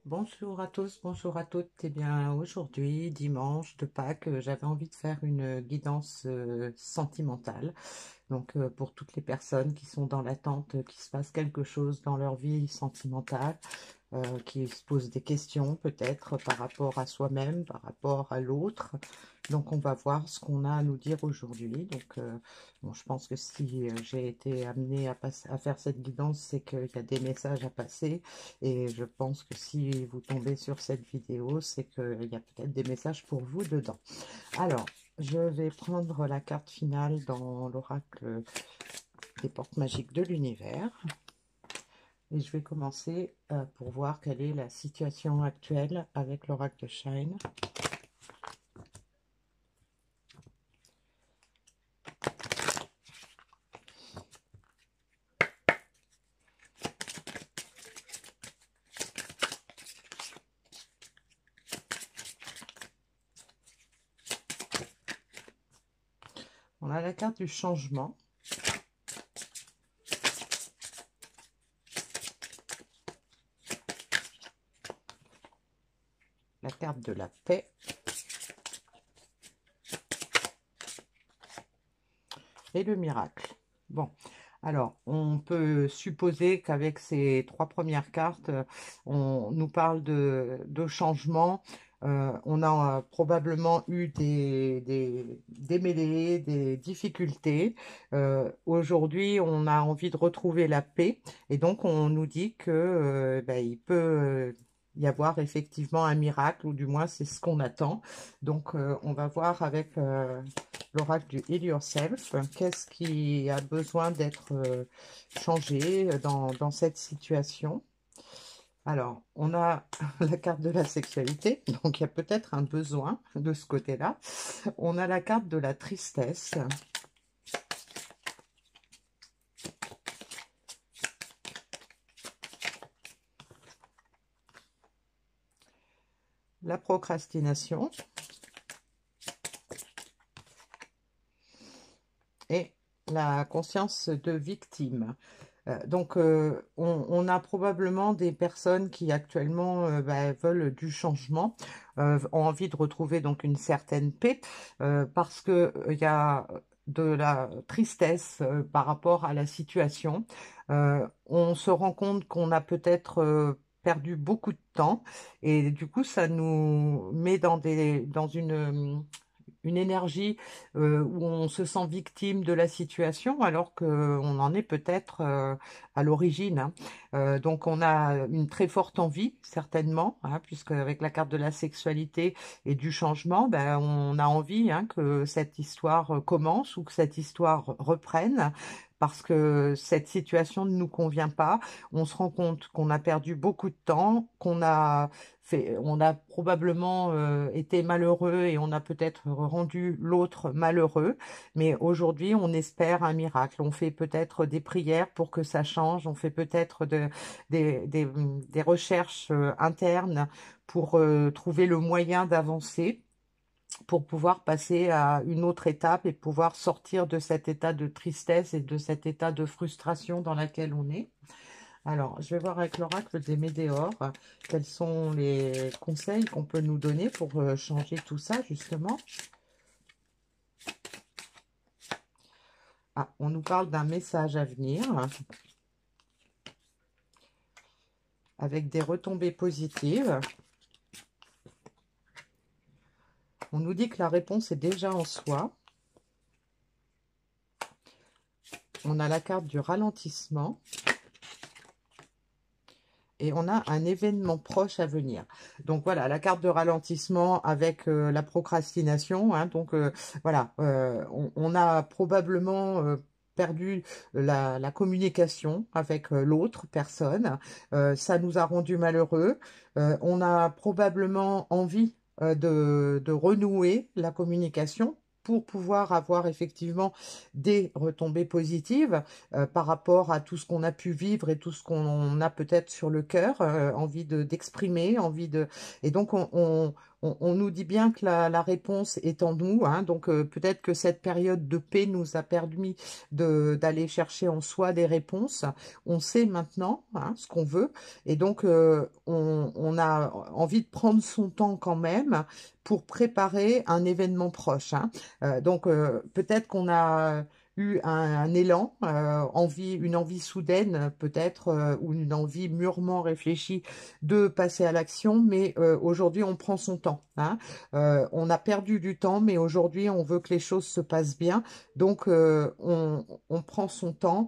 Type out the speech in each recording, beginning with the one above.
Bonjour à tous, bonjour à toutes. Eh bien, aujourd'hui, dimanche de Pâques, j'avais envie de faire une guidance sentimentale. Donc, pour toutes les personnes qui sont dans l'attente qu'il se passe quelque chose dans leur vie sentimentale, qui se posent des questions peut-être par rapport à soi-même, par rapport à l'autre. Donc, on va voir ce qu'on a à nous dire aujourd'hui. Donc, bon, je pense que si j'ai été amenée à faire cette guidance, c'est qu'il y a des messages à passer. Et je pense que si vous tombez sur cette vidéo, c'est qu'il y a peut-être des messages pour vous dedans. Alors, je vais prendre la carte finale dans l'oracle des portes magiques de l'univers. Et je vais commencer pour voir quelle est la situation actuelle avec l'oracle de Shine. On a la carte du changement. La carte de la paix. Et le miracle. Bon, alors, on peut supposer qu'avec ces trois premières cartes, on nous parle de changement. On a probablement eu des mêlées, des difficultés. Aujourd'hui, on a envie de retrouver la paix. Et donc, on nous dit que il peut y avoir effectivement un miracle, ou du moins, c'est ce qu'on attend. Donc, on va voir avec l'oracle du Heal Yourself, qu'est-ce qui a besoin d'être changé dans cette situation. Alors, on a la carte de la sexualité, donc il y a peut-être un besoin de ce côté-là. On a la carte de la tristesse. La procrastination. Et la conscience de victime. Donc, on a probablement des personnes qui actuellement veulent du changement, ont envie de retrouver donc une certaine paix, parce que il y a de la tristesse par rapport à la situation. On se rend compte qu'on a peut-être perdu beaucoup de temps, et du coup, ça nous met dans une énergie où on se sent victime de la situation alors qu'on en est peut-être à l'origine, hein. Donc on a une très forte envie, certainement, hein, puisque avec la carte de la sexualité et du changement, ben, on a envie, hein, que cette histoire commence ou que cette histoire reprenne. Parce que cette situation ne nous convient pas, on se rend compte qu'on a perdu beaucoup de temps, on a probablement été malheureux et on a peut-être rendu l'autre malheureux. Mais aujourd'hui, on espère un miracle. On fait peut-être des prières pour que ça change. On fait peut-être des recherches internes pour trouver le moyen d'avancer, pour pouvoir passer à une autre étape et pouvoir sortir de cet état de tristesse et de cet état de frustration dans laquelle on est. Alors, je vais voir avec l'oracle des Médéors quels sont les conseils qu'on peut nous donner pour changer tout ça, justement. Ah, on nous parle d'un message à venir avec des retombées positives. On nous dit que la réponse est déjà en soi. On a la carte du ralentissement. Et on a un événement proche à venir. Donc voilà, la carte de ralentissement avec la procrastination, hein. Donc voilà, on a probablement perdu la communication avec l'autre personne. Ça nous a rendu malheureux. On a probablement envie de renouer la communication pour pouvoir avoir effectivement des retombées positives par rapport à tout ce qu'on a pu vivre et tout ce qu'on a peut-être sur le cœur, envie d'exprimer, envie de... Et donc, on nous dit bien que la réponse est en nous, hein, donc peut-être que cette période de paix nous a permis d'aller chercher en soi des réponses. On sait maintenant, hein, ce qu'on veut, et donc on a envie de prendre son temps quand même pour préparer un événement proche, hein. Donc peut-être qu'on a eu un élan, une envie soudaine peut-être, ou une envie mûrement réfléchie de passer à l'action, mais aujourd'hui on prend son temps, hein. On a perdu du temps, mais aujourd'hui on veut que les choses se passent bien, donc on prend son temps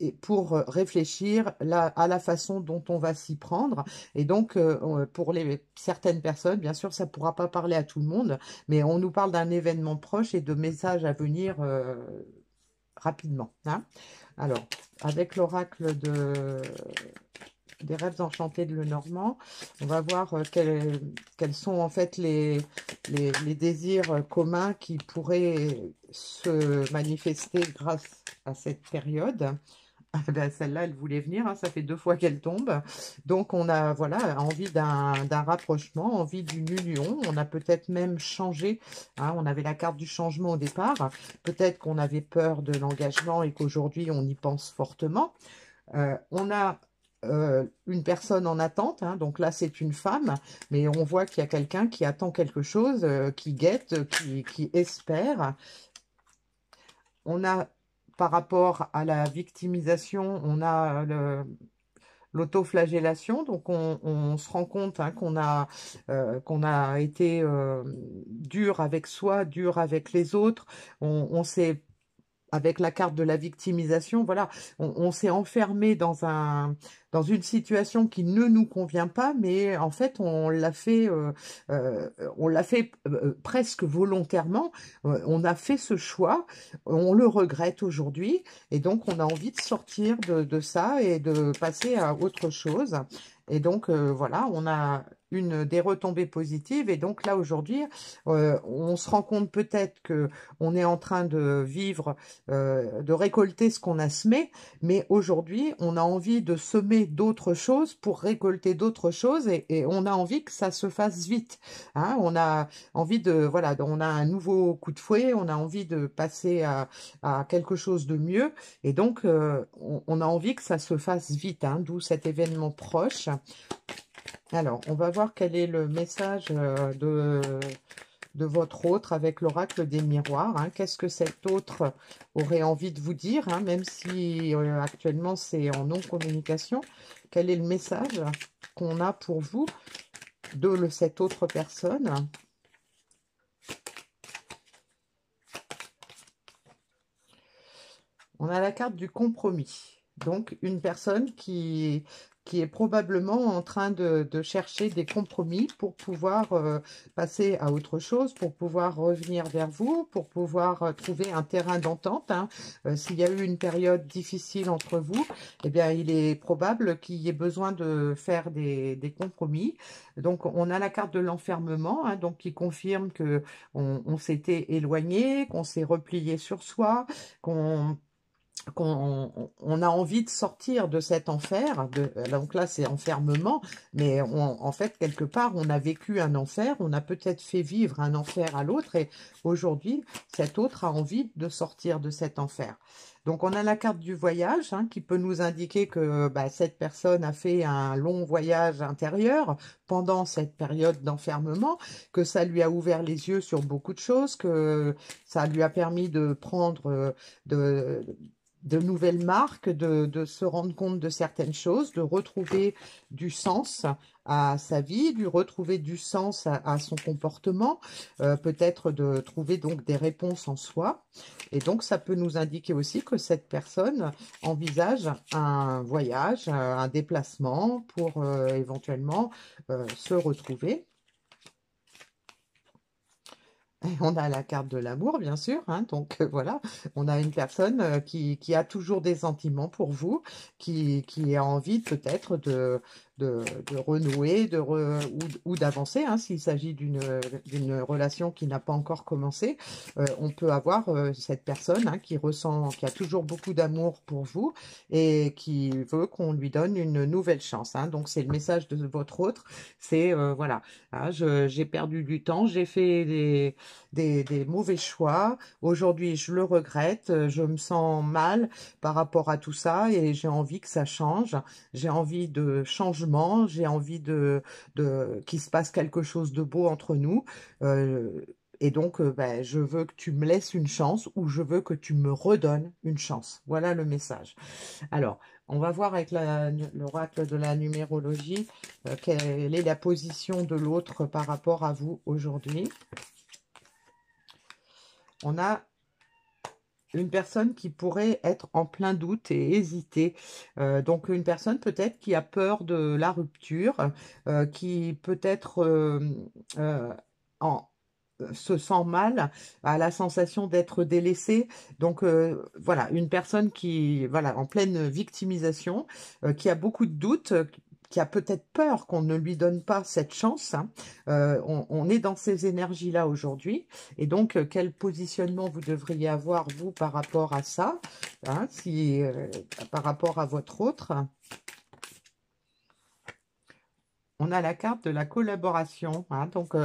et pour réfléchir à la façon dont on va s'y prendre. Et donc, pour certaines personnes, bien sûr, ça ne pourra pas parler à tout le monde, mais on nous parle d'un événement proche et de messages à venir rapidement, hein. Alors, avec l'oracle des rêves enchantés de Lenormand, on va voir quels sont en fait les désirs communs qui pourraient se manifester grâce à cette période. Ah ben, celle-là, elle voulait venir, hein, ça fait 2 fois qu'elle tombe. Donc, on a voilà, envie d'un rapprochement, envie d'une union. On a peut-être même changé, hein, on avait la carte du changement au départ. Peut-être qu'on avait peur de l'engagement et qu'aujourd'hui, on y pense fortement. On a une personne en attente, hein, donc là, c'est une femme, mais on voit qu'il y a quelqu'un qui attend quelque chose, qui guette, qui espère. On a, par rapport à la victimisation, on a l'autoflagellation. Donc, on se rend compte, hein, qu'on a été dur avec soi, dur avec les autres. On s'est avec la carte de la victimisation, voilà, on s'est enfermé dans une situation qui ne nous convient pas, mais en fait, euh, on l'a fait presque volontairement. On a fait ce choix, on le regrette aujourd'hui, et donc on a envie de sortir de ça et de passer à autre chose. Et donc, voilà, on a des retombées positives. Et donc là, aujourd'hui, on se rend compte peut-être que on est en train de vivre, de récolter ce qu'on a semé, mais aujourd'hui, on a envie de semer d'autres choses pour récolter d'autres choses, et on a envie que ça se fasse vite, hein. On a envie voilà, on a un nouveau coup de fouet, on a envie de passer à quelque chose de mieux, et donc on a envie que ça se fasse vite, hein, d'où cet événement proche. Alors, on va voir quel est le message de votre autre avec l'oracle des miroirs, hein. Qu'est-ce que cet autre aurait envie de vous dire, hein, même si actuellement c'est en non-communication. Quel est le message qu'on a pour vous de cette autre personne? On a la carte du compromis. Donc, une personne qui est probablement en train de chercher des compromis pour pouvoir passer à autre chose, pour pouvoir revenir vers vous, pour pouvoir trouver un terrain d'entente, hein. S'il y a eu une période difficile entre vous, eh bien, il est probable qu'il y ait besoin de faire des compromis. Donc, on a la carte de l'enfermement, hein, donc qui confirme que on s'était éloigné, qu'on s'est replié sur soi, qu'on a envie de sortir de cet enfer, donc là c'est enfermement, mais en fait quelque part on a vécu un enfer, on a peut-être fait vivre un enfer à l'autre, et aujourd'hui cet autre a envie de sortir de cet enfer. Donc on a la carte du voyage, hein, qui peut nous indiquer que cette personne a fait un long voyage intérieur pendant cette période d'enfermement, que ça lui a ouvert les yeux sur beaucoup de choses, que ça lui a permis de prendre de nouvelles marques, de se rendre compte de certaines choses, de retrouver du sens à sa vie, de retrouver du sens à son comportement, peut-être de trouver donc des réponses en soi. Et donc, ça peut nous indiquer aussi que cette personne envisage un voyage, un déplacement pour éventuellement se retrouver. On a la carte de l'amour, bien sûr, hein, donc voilà, on a une personne qui a toujours des sentiments pour vous, qui a envie peut-être de de renouer, ou d'avancer, hein, s'il s'agit d'une relation qui n'a pas encore commencé. On peut avoir cette personne, hein, qui a toujours beaucoup d'amour pour vous et qui veut qu'on lui donne une nouvelle chance, hein. Donc c'est le message de votre autre, c'est voilà, hein, j'ai perdu du temps, j'ai fait des mauvais choix, aujourd'hui je le regrette, je me sens mal par rapport à tout ça et j'ai envie que ça change, j'ai envie de changement, j'ai envie qu'il se passe quelque chose de beau entre nous. Et donc, ben, je veux que tu me laisses une chance ou je veux que tu me redonnes une chance. Voilà le message. Alors, on va voir avec l'oracle de la numérologie quelle est la position de l'autre par rapport à vous aujourd'hui. On a une personne qui pourrait être en plein doute et hésiter. Donc une personne peut-être qui a peur de la rupture, qui peut-être en se sent mal, a la sensation d'être délaissée. Donc voilà, une personne qui voilà en pleine victimisation, qui a beaucoup de doutes, qui a peut-être peur qu'on ne lui donne pas cette chance, hein. On est dans ces énergies-là aujourd'hui. Et donc, quel positionnement vous devriez avoir, vous, par rapport à ça, hein, par rapport à votre autre? On a la carte de la collaboration, hein, donc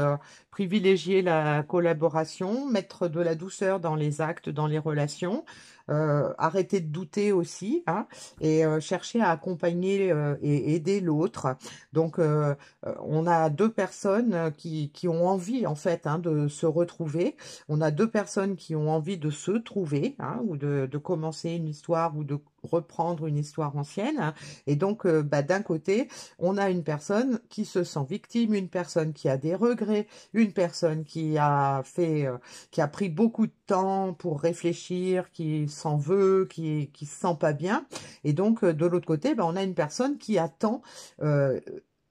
privilégier la collaboration, mettre de la douceur dans les actes, dans les relations, arrêter de douter aussi, hein, et chercher à accompagner et aider l'autre. Donc, on a deux personnes qui ont envie, en fait, hein, de se retrouver. On a deux personnes qui ont envie de se trouver, hein, ou de commencer une histoire ou de reprendre une histoire ancienne, hein. Et donc, bah, d'un côté, on a une personne qui se sent victime, une personne qui a des regrets, une personne qui a pris beaucoup de temps pour réfléchir, qui s'en veut, qui se sent pas bien. Et donc, de l'autre côté, ben, on a une personne qui attend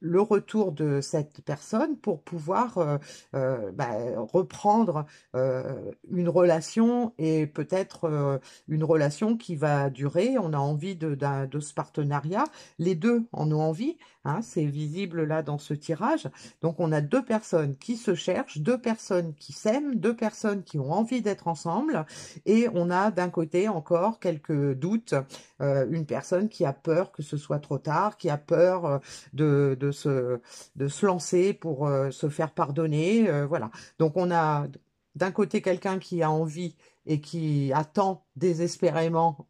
le retour de cette personne pour pouvoir reprendre une relation et peut-être une relation qui va durer. On a envie de ce partenariat. Les deux en ont envie, hein, c'est visible là dans ce tirage. Donc on a deux personnes qui se cherchent, deux personnes qui s'aiment, deux personnes qui ont envie d'être ensemble. Et on a d'un côté encore quelques doutes, une personne qui a peur que ce soit trop tard, qui a peur de se lancer pour se faire pardonner. Voilà. Donc on a d'un côté quelqu'un qui a envie et qui attend désespérément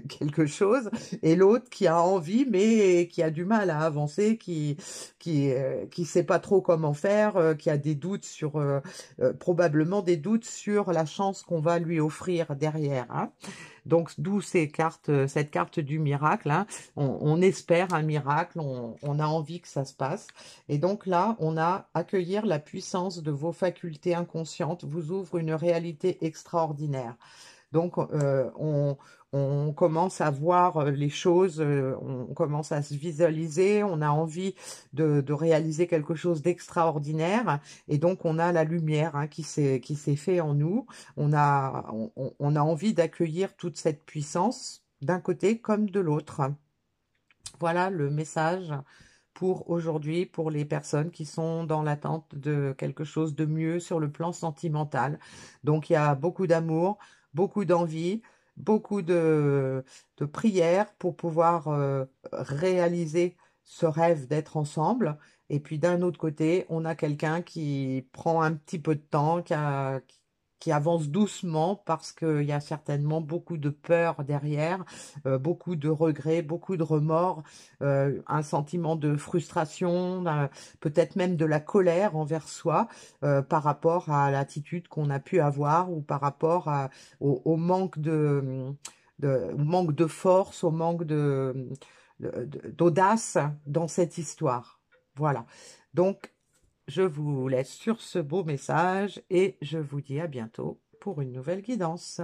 quelque chose, et l'autre qui a envie mais qui a du mal à avancer, qui sait pas trop comment faire, qui a des doutes sur probablement des doutes sur la chance qu'on va lui offrir derrière, hein. Donc, d'où cette carte du miracle, hein. On espère un miracle, on a envie que ça se passe. Et donc là, on a accueillir la puissance de vos facultés inconscientes vous ouvre une réalité extraordinaire. Donc, on commence à voir les choses, on commence à se visualiser, on a envie de réaliser quelque chose d'extraordinaire. Et donc, on a la lumière, hein, qui s'est fait en nous. On a envie d'accueillir toute cette puissance d'un côté comme de l'autre. Voilà le message pour aujourd'hui, pour les personnes qui sont dans l'attente de quelque chose de mieux sur le plan sentimental. Donc, il y a beaucoup d'amour, beaucoup d'envie, beaucoup de prières pour pouvoir réaliser ce rêve d'être ensemble. Et puis, d'un autre côté, on a quelqu'un qui prend un petit peu de temps, qui avance doucement parce qu'il y a certainement beaucoup de peur derrière, beaucoup de regrets, beaucoup de remords, un sentiment de frustration, peut-être même de la colère envers soi par rapport à l'attitude qu'on a pu avoir ou par rapport au manque au manque de force, au manque d'audace dans cette histoire. Voilà. Donc, je vous laisse sur ce beau message et je vous dis à bientôt pour une nouvelle guidance.